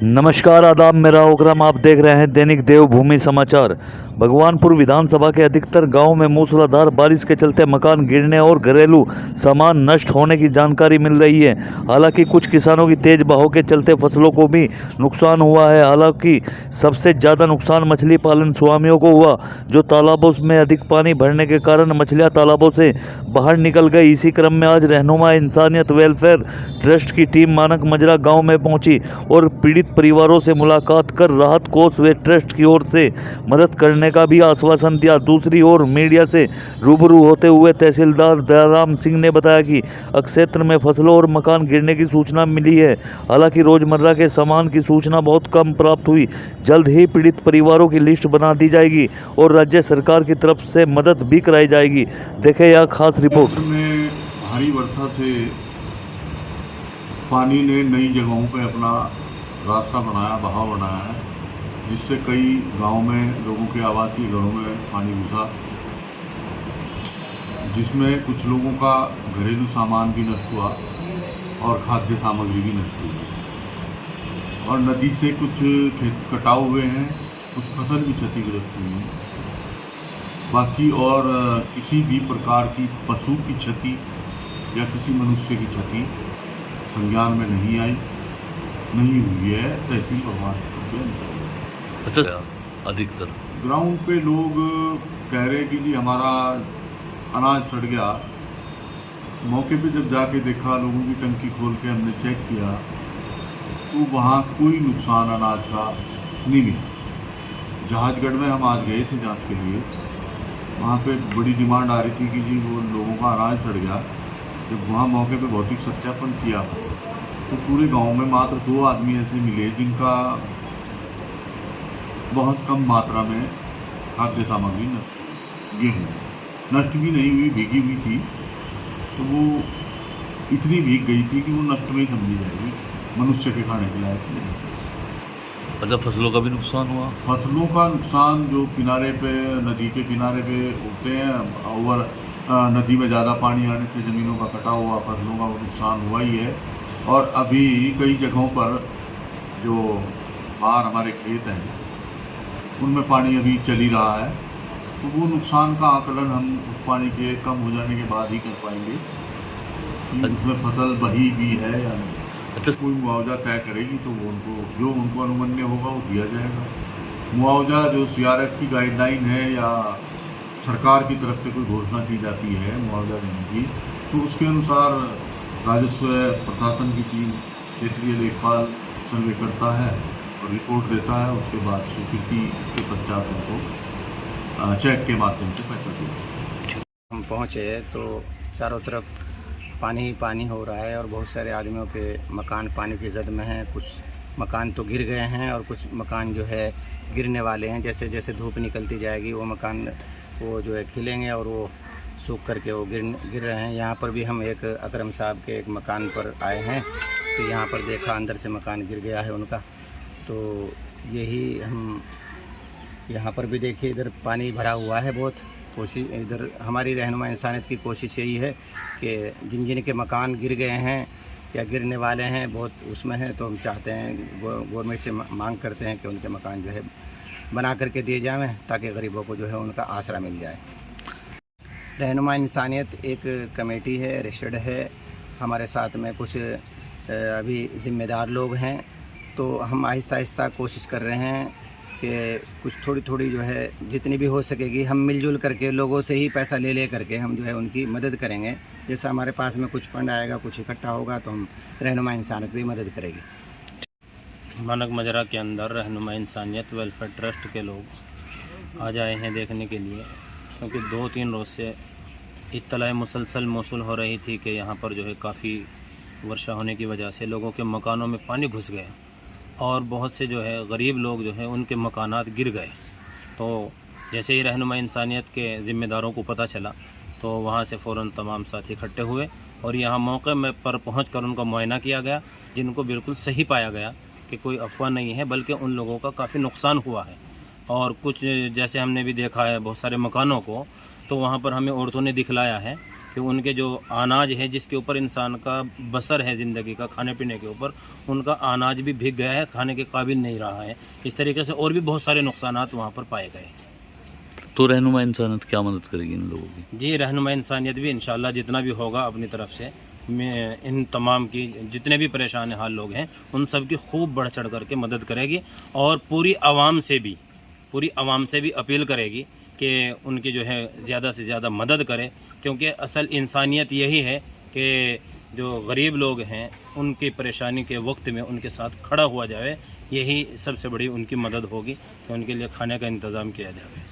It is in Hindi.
नमस्कार आदाब, मेरा ओकरम। आप देख रहे हैं दैनिक देवभूमि समाचार। भगवानपुर विधानसभा के अधिकतर गांवों में मूसलाधार बारिश के चलते मकान गिरने और घरेलू सामान नष्ट होने की जानकारी मिल रही है। हालांकि कुछ किसानों की तेज बहाव के चलते फसलों को भी नुकसान हुआ है। हालांकि सबसे ज़्यादा नुकसान मछली पालन स्वामियों को हुआ, जो तालाबों में अधिक पानी भरने के कारण मछलियाँ तालाबों से बाहर निकल गई। इसी क्रम में आज रहनुमा इंसानियत वेलफेयर ट्रस्ट की टीम मानक मजरा गाँव में पहुंची और पीड़ित परिवारों से मुलाकात कर राहत कोष व ट्रस्ट की ओर से मदद करने का भी आश्वासन दिया। दूसरी ओर मीडिया से रूबरू होते हुए तहसीलदार दयाराम सिंह ने बताया कि क्षेत्र में फसलों और मकान गिरने की सूचना मिली है। हालांकि रोजमर्रा के सामान की सूचना बहुत कम प्राप्त हुई। जल्द ही पीड़ित परिवारों की लिस्ट बना दी जाएगी और राज्य सरकार की तरफ से मदद भी कराई जाएगी। देखें यह खास रिपोर्ट। में भारी वर्षा से पानी ने नई जगहों पे अपना रास्ता बनाया, बहाव बनाया है, जिससे कई गांव में लोगों के आवासीय घरों में पानी घुसा, जिसमें कुछ लोगों का घरेलू सामान भी नष्ट हुआ और खाद्य सामग्री भी नष्ट हुई। और नदी से कुछ खेत कटाव हुए हैं, कुछ फसल भी क्षतिग्रस्त हुई है। बाकी और किसी भी प्रकार की पशु की क्षति या किसी मनुष्य की क्षति संज्ञान में नहीं हुई है। तहसील भगवानपुर के अच्छा, अधिकतर ग्राउंड पे लोग कह रहे कि जी हमारा अनाज सड़ गया। मौके पे जब जाके देखा, लोगों की टंकी खोल के हमने चेक किया, तो वहाँ कोई नुकसान अनाज का नहीं मिला। जहाजगढ़ में हम आज गए थे जांच के लिए। वहाँ पे बड़ी डिमांड आ रही थी कि जी वो लोगों का अनाज सड़ गया। जब वहाँ मौके पे भौतिक सत्यापन किया तो पूरे गांव में मात्र 2 आदमी ऐसे मिले जिनका बहुत कम मात्रा में खाद्य सामग्री नष्ट, गेहूँ नष्ट भी नहीं हुई, भीगी हुई थी। तो वो इतनी भीग गई थी कि वो नष्ट में ही समझी जाएगी, मनुष्य के खाने के लायक नहीं। मतलब फसलों का भी नुकसान हुआ। फसलों का नुकसान जो किनारे पे, नदी के किनारे पे होते हैं, ओवर नदी में ज़्यादा पानी आने से ज़मीनों का कटा हुआ फसलों का नुकसान हुआ ही है। और अभी कई जगहों पर जो बाहर हमारे खेत हैं उनमें पानी अभी चल ही रहा है, तो वो नुकसान का आकलन हम उस पानी के कम हो जाने के बाद ही कर पाएंगे कि उसमें फसल बही भी है या नहीं। अच्छा, कोई मुआवजा तय करेगी तो वो उनको अनुमन्य होगा वो दिया जाएगा। मुआवजा जो CRF की गाइडलाइन है या सरकार की तरफ से कोई घोषणा की जाती है मुआवजा देने की, तो उसके अनुसार राजस्व प्रशासन की टीम क्षेत्रीय लेखपाल सर्वे करता है और रिपोर्ट देता है। उसके बाद स्वीकृति के पश्चात उनको चेक के माध्यम से पैसा दिया। हम पहुँचे तो चारों तरफ पानी ही पानी हो रहा है और बहुत सारे आदमियों के मकान पानी की जद में हैं। कुछ मकान तो गिर गए हैं और कुछ मकान जो है गिरने वाले हैं। जैसे जैसे धूप निकलती जाएगी वो मकान वो जो है खिलेंगे और वो सूख करके वो गिर रहे हैं। यहाँ पर भी हम एक अकरम साहब के एक मकान पर आए हैं, तो यहाँ पर देखा अंदर से मकान गिर गया है उनका। तो यही हम यहाँ पर भी देखिए, इधर पानी भरा हुआ है बहुत। कोशिश इधर हमारी रहनुमा इंसानियत की कोशिश यही है कि जिन जिन के मकान गिर गए हैं या गिरने वाले हैं बहुत उसमें हैं, तो हम चाहते हैं गवर्नमेंट से मांग करते हैं कि उनके मकान जो है बना करके दिए जाएँ ताकि गरीबों को जो है उनका आसरा मिल जाए। रहनुमा इंसानियत एक कमेटी है, रजिस्टर्ड है। हमारे साथ में कुछ अभी ज़िम्मेदार लोग हैं, तो हम आहिस्ता आहिस्ता कोशिश कर रहे हैं कि कुछ थोड़ी थोड़ी जो है जितनी भी हो सकेगी हम मिलजुल करके लोगों से ही पैसा ले करके हम जो है उनकी मदद करेंगे। जैसे हमारे पास में कुछ फंड आएगा, कुछ इकट्ठा होगा, तो हम रहनुमा इंसानियत भी मदद करेगी। मानक मजरा के अंदर रहनुमा इंसानियत वेलफेयर ट्रस्ट के लोग आज आए हैं देखने के लिए, क्योंकि 2-3 रोज़ से इत्तलाएँ मुसलसल मौसूल हो रही थी कि यहाँ पर जो है काफ़ी वर्षा होने की वजह से लोगों के मकानों में पानी घुस गया और बहुत से जो है गरीब लोग जो है उनके मकानात गिर गए। तो जैसे ही रहनुमा इंसानियत के ज़िम्मेदारों को पता चला तो वहाँ से फ़ौरन तमाम साथी इकट्ठे हुए और यहाँ मौके में पर पहुँचकर उनका मुआयना किया गया, जिनको बिल्कुल सही पाया गया कि कोई अफवाह नहीं है, बल्कि उन लोगों का काफ़ी नुकसान हुआ है। और कुछ जैसे हमने भी देखा है बहुत सारे मकानों को तो वहाँ पर हमें औरतों ने दिखलाया है कि उनके जो अनाज है जिसके ऊपर इंसान का बसर है ज़िंदगी का, खाने पीने के ऊपर, उनका अनाज भी भीग गया है, खाने के काबिल नहीं रहा है। इस तरीके से और भी बहुत सारे नुकसानात वहाँ पर पाए गए। तो रहनुमा इंसानियत क्या मदद करेगी इन लोगों की? जी, रहनुमा इंसानियत भी इंशाल्लाह जितना भी होगा अपनी तरफ से, मैं इन तमाम की जितने भी परेशान हाल लोग हैं उन सब की खूब बढ़ चढ़ करके मदद करेगी और पूरी आवाम से भी अपील करेगी कि उनकी जो है ज़्यादा से ज़्यादा मदद करे, क्योंकि असल इंसानियत यही है कि जो गरीब लोग हैं उनकी परेशानी के वक्त में उनके साथ खड़ा हुआ जाए। यही सबसे बड़ी उनकी मदद होगी कि उनके लिए खाने का इंतज़ाम किया जाए।